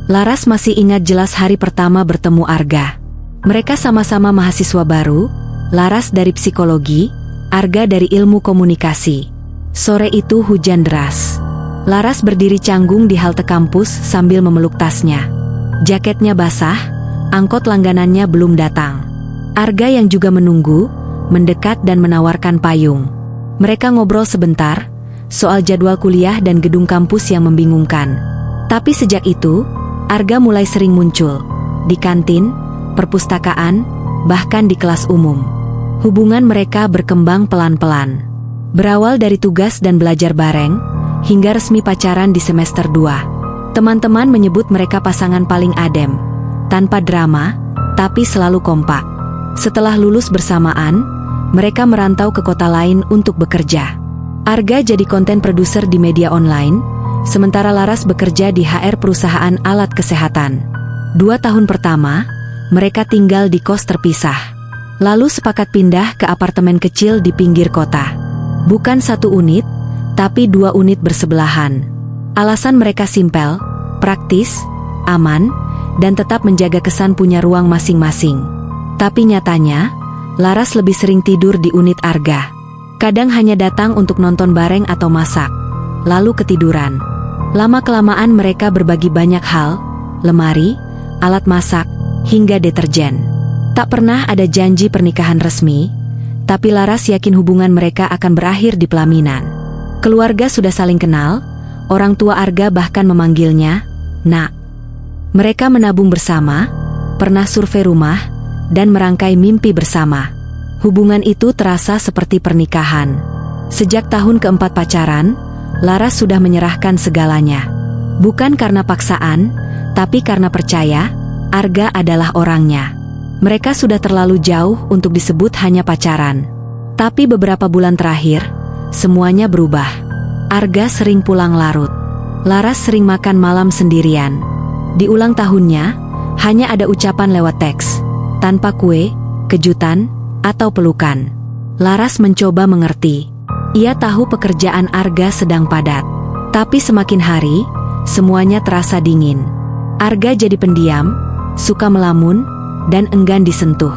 Laras masih ingat jelas hari pertama bertemu Arga. Mereka sama-sama mahasiswa baru, Laras dari psikologi, Arga dari ilmu komunikasi. Sore itu hujan deras. Laras berdiri canggung di halte kampus sambil memeluk tasnya. Jaketnya basah, angkot langganannya belum datang. Arga yang juga menunggu, mendekat dan menawarkan payung. Mereka ngobrol sebentar, soal jadwal kuliah dan gedung kampus yang membingungkan. Tapi sejak itu, Arga mulai sering muncul. Di kantin, perpustakaan, bahkan di kelas umum. Hubungan mereka berkembang pelan-pelan. Berawal dari tugas dan belajar bareng, hingga resmi pacaran di semester 2. Teman-teman menyebut mereka pasangan paling adem. Tanpa drama, tapi selalu kompak. Setelah lulus bersamaan, mereka merantau ke kota lain untuk bekerja. Arga jadi konten produser di media online, sementara Laras bekerja di HR perusahaan alat kesehatan. 2 tahun pertama, mereka tinggal di kos terpisah. Lalu sepakat pindah ke apartemen kecil di pinggir kota. Bukan 1 unit, tapi 2 unit bersebelahan. Alasan mereka simpel, praktis, aman, dan tetap menjaga kesan punya ruang masing-masing. Tapi nyatanya, Laras lebih sering tidur di unit Arga. Kadang hanya datang untuk nonton bareng atau masak, lalu ketiduran. Lama-kelamaan mereka berbagi banyak hal, lemari, alat masak, hingga deterjen. Tak pernah ada janji pernikahan resmi, tapi Laras yakin hubungan mereka akan berakhir di pelaminan. Keluarga sudah saling kenal, orang tua Arga bahkan memanggilnya Nak. Mereka menabung bersama, pernah survei rumah, dan merangkai mimpi bersama. Hubungan itu terasa seperti pernikahan. Sejak tahun keempat pacaran, Laras sudah menyerahkan segalanya. Bukan karena paksaan, tapi karena percaya, Arga adalah orangnya. Mereka sudah terlalu jauh untuk disebut hanya pacaran. Tapi beberapa bulan terakhir, semuanya berubah. Arga sering pulang larut. Laras sering makan malam sendirian. Di ulang tahunnya, hanya ada ucapan lewat teks, tanpa kue, kejutan, atau pelukan. Laras mencoba mengerti. Ia tahu pekerjaan Arga sedang padat. Tapi semakin hari, semuanya terasa dingin. Arga jadi pendiam, suka melamun, dan enggan disentuh.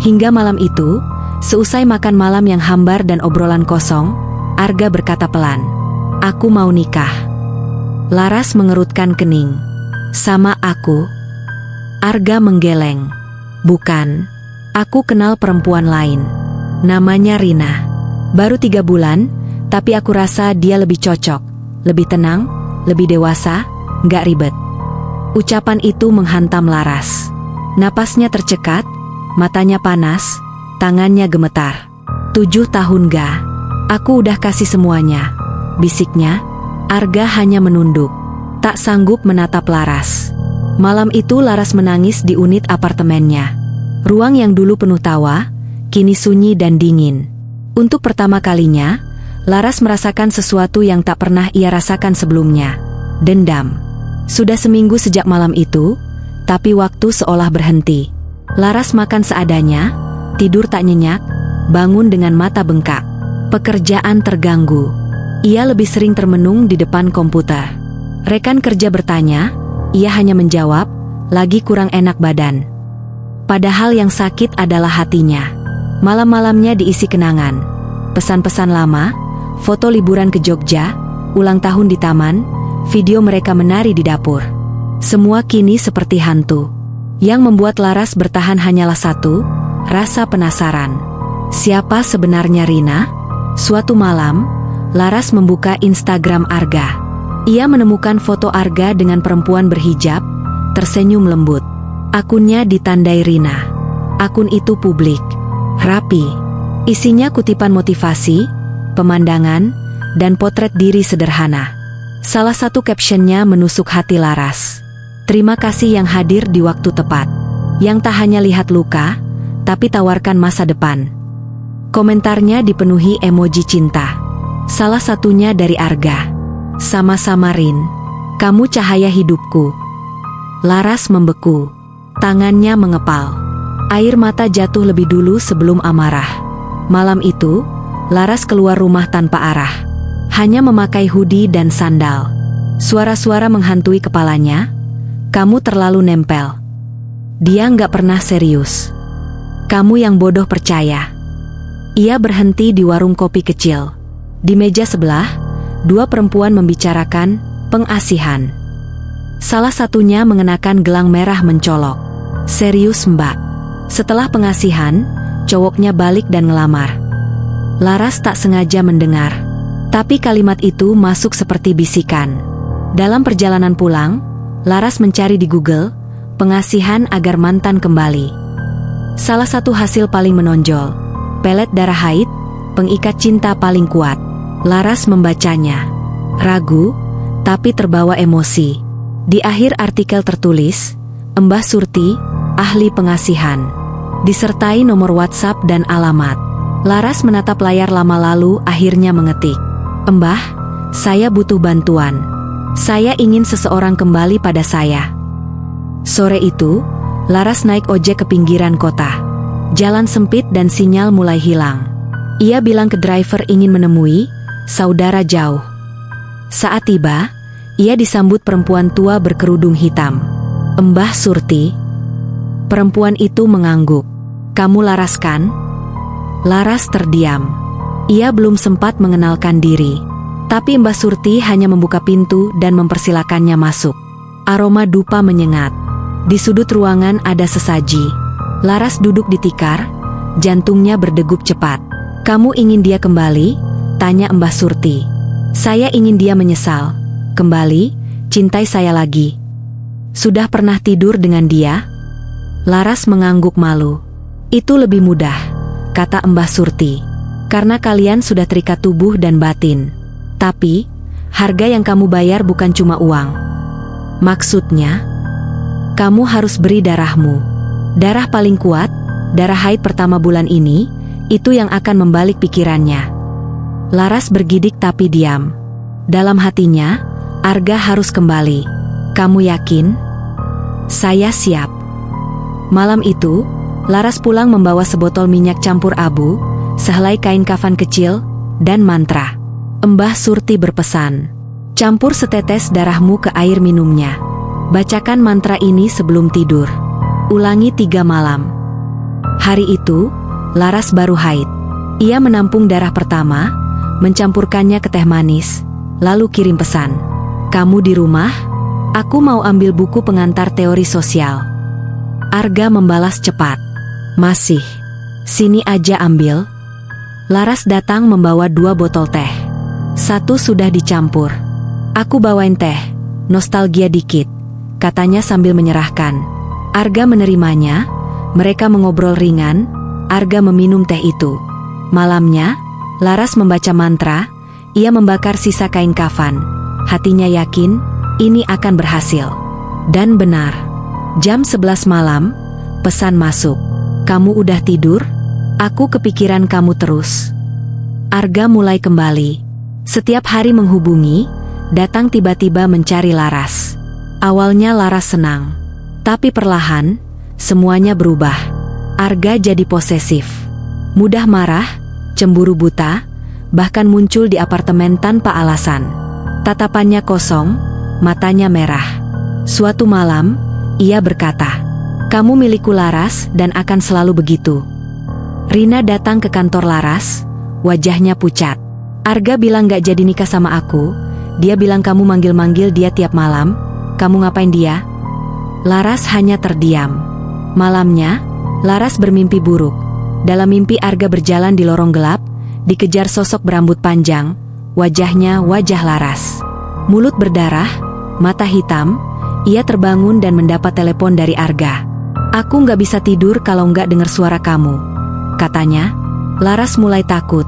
Hingga malam itu, seusai makan malam yang hambar dan obrolan kosong, Arga berkata pelan, "Aku mau nikah." Laras mengerutkan kening. "Sama aku?" Arga menggeleng. "Bukan. Aku kenal perempuan lain. Namanya Rina. Baru 3 bulan, tapi aku rasa dia lebih cocok. Lebih tenang, lebih dewasa, nggak ribet." Ucapan itu menghantam Laras. Napasnya tercekat, matanya panas, tangannya gemetar. 7 tahun ga. Aku udah kasih semuanya, bisiknya. Arga hanya menunduk. Tak sanggup menatap Laras. Malam itu Laras menangis di unit apartemennya. Ruang yang dulu penuh tawa, kini sunyi dan dingin. Untuk pertama kalinya, Laras merasakan sesuatu yang tak pernah ia rasakan sebelumnya. Dendam. Sudah seminggu sejak malam itu, tapi waktu seolah berhenti. Laras makan seadanya, tidur tak nyenyak, bangun dengan mata bengkak. Pekerjaan terganggu. Ia lebih sering termenung di depan komputer. Rekan kerja bertanya, ia hanya menjawab, lagi kurang enak badan. Padahal yang sakit adalah hatinya. Malam-malamnya diisi kenangan. Pesan-pesan lama, foto liburan ke Jogja, ulang tahun di taman, video mereka menari di dapur. Semua kini seperti hantu. Yang membuat Laras bertahan hanyalah satu, rasa penasaran. Siapa sebenarnya Rina? Suatu malam, Laras membuka Instagram Arga. Ia menemukan foto Arga dengan perempuan berhijab, tersenyum lembut. Akunnya ditandai Rina. Akun itu publik, rapi. Isinya kutipan motivasi, pemandangan, dan potret diri sederhana. Salah satu captionnya menusuk hati Laras. "Terima kasih yang hadir di waktu tepat. Yang tak hanya lihat luka, tapi tawarkan masa depan." Komentarnya dipenuhi emoji cinta. Salah satunya dari Arga. "Sama-sama Rin. Kamu cahaya hidupku." Laras membeku. Tangannya mengepal. Air mata jatuh lebih dulu sebelum amarah. Malam itu, Laras keluar rumah tanpa arah. Hanya memakai hoodie dan sandal. Suara-suara menghantui kepalanya. Kamu terlalu nempel. Dia nggak pernah serius. Kamu yang bodoh percaya. Ia berhenti di warung kopi kecil. Di meja sebelah, dua perempuan membicarakan pengasihan. Salah satunya mengenakan gelang merah mencolok. Serius mbak. Setelah pengasihan, cowoknya balik dan ngelamar. Laras tak sengaja mendengar. Tapi kalimat itu masuk seperti bisikan. Dalam perjalanan pulang, Laras mencari di Google, pengasihan agar mantan kembali. Salah satu hasil paling menonjol, pelet darah haid, pengikat cinta paling kuat. Laras membacanya. Ragu, tapi terbawa emosi. Di akhir artikel tertulis, Mbah Surti, ahli pengasihan. Disertai nomor WhatsApp dan alamat. Laras menatap layar lama lalu akhirnya mengetik. Mbah, saya butuh bantuan. Saya ingin seseorang kembali pada saya. Sore itu, Laras naik ojek ke pinggiran kota. Jalan sempit dan sinyal mulai hilang. Ia bilang ke driver ingin menemui saudara jauh. Saat tiba, ia disambut perempuan tua berkerudung hitam. Mbah Surti. Perempuan itu mengangguk. Kamu Laras kan? Laras terdiam. Ia belum sempat mengenalkan diri. Tapi Mbah Surti hanya membuka pintu dan mempersilakannya masuk. Aroma dupa menyengat. Di sudut ruangan ada sesaji. Laras duduk di tikar, jantungnya berdegup cepat. Kamu ingin dia kembali? Tanya Mbah Surti. Saya ingin dia menyesal. Kembali, cintai saya lagi. Sudah pernah tidur dengan dia? Laras mengangguk malu. Itu lebih mudah, kata Mbah Surti. Karena kalian sudah terikat tubuh dan batin. Tapi, harga yang kamu bayar bukan cuma uang. Maksudnya, kamu harus beri darahmu. Darah paling kuat, darah haid pertama bulan ini, itu yang akan membalik pikirannya. Laras bergidik tapi diam. Dalam hatinya, Arga harus kembali. Kamu yakin? Saya siap. Malam itu, Laras pulang membawa sebotol minyak campur abu, sehelai kain kafan kecil, dan mantra. Mbah Surti berpesan, campur setetes darahmu ke air minumnya. Bacakan mantra ini sebelum tidur. Ulangi 3 malam. Hari itu, Laras baru haid. Ia menampung darah pertama, mencampurkannya ke teh manis, lalu kirim pesan. Kamu di rumah? Aku mau ambil buku pengantar teori sosial. Arga membalas cepat. Masih. Sini aja ambil. Laras datang membawa 2 botol teh. 1 sudah dicampur. Aku bawain teh, nostalgia dikit, katanya sambil menyerahkan. Arga menerimanya, mereka mengobrol ringan, Arga meminum teh itu. Malamnya, Laras membaca mantra, ia membakar sisa kain kafan. Hatinya yakin, ini akan berhasil. Dan benar. Jam 11 malam, pesan masuk. Kamu udah tidur? Aku kepikiran kamu terus. Arga mulai kembali. Setiap hari menghubungi, datang tiba-tiba mencari Laras. Awalnya Laras senang. Tapi perlahan, semuanya berubah. Arga jadi posesif. Mudah marah, cemburu buta, bahkan muncul di apartemen tanpa alasan. Tatapannya kosong, matanya merah. Suatu malam, ia berkata, kamu milikku Laras dan akan selalu begitu. Rina datang ke kantor Laras, wajahnya pucat. Arga bilang gak jadi nikah sama aku, dia bilang kamu manggil-manggil dia tiap malam, kamu ngapain dia? Laras hanya terdiam. Malamnya, Laras bermimpi buruk. Dalam mimpi Arga berjalan di lorong gelap, dikejar sosok berambut panjang, wajahnya wajah Laras. Mulut berdarah, mata hitam, ia terbangun dan mendapat telepon dari Arga. Aku nggak bisa tidur kalau nggak dengar suara kamu, katanya. Laras mulai takut,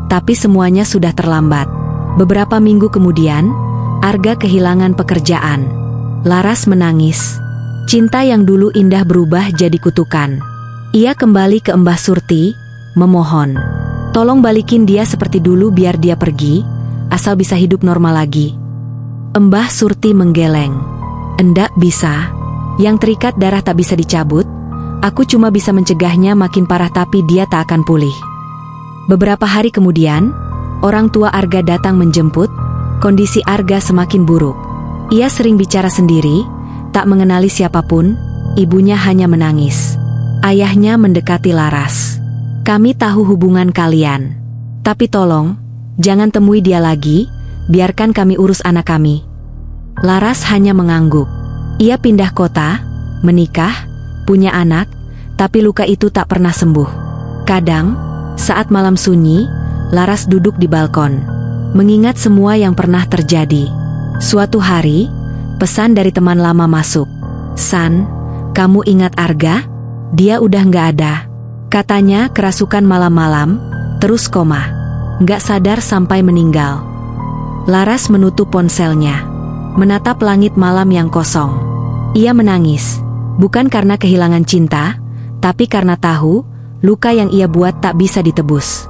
tapi semuanya sudah terlambat. Beberapa minggu kemudian, Arga kehilangan pekerjaan. Laras menangis. Cinta yang dulu indah berubah jadi kutukan. Ia kembali ke Mbah Surti, memohon. Tolong balikin dia seperti dulu biar dia pergi, asal bisa hidup normal lagi. Mbah Surti menggeleng. Endak bisa. Yang terikat darah tak bisa dicabut. Aku cuma bisa mencegahnya makin parah tapi dia tak akan pulih. Beberapa hari kemudian, orang tua Arga datang menjemput. Kondisi Arga semakin buruk. Ia sering bicara sendiri, Tak mengenali siapapun, ibunya hanya menangis. Ayahnya mendekati Laras. Kami tahu hubungan kalian. Tapi tolong, jangan temui dia lagi, biarkan kami urus anak kami. Laras hanya mengangguk. Ia pindah kota, menikah, punya anak, tapi luka itu tak pernah sembuh. Kadang, saat malam sunyi, Laras duduk di balkon, mengingat semua yang pernah terjadi. Suatu hari, pesan dari teman lama masuk. "San, kamu ingat Arga? Dia udah nggak ada." Katanya kerasukan malam-malam, terus koma. Nggak sadar sampai meninggal. Laras menutup ponselnya, menatap langit malam yang kosong. Ia menangis, bukan karena kehilangan cinta, tapi karena tahu, luka yang ia buat tak bisa ditebus.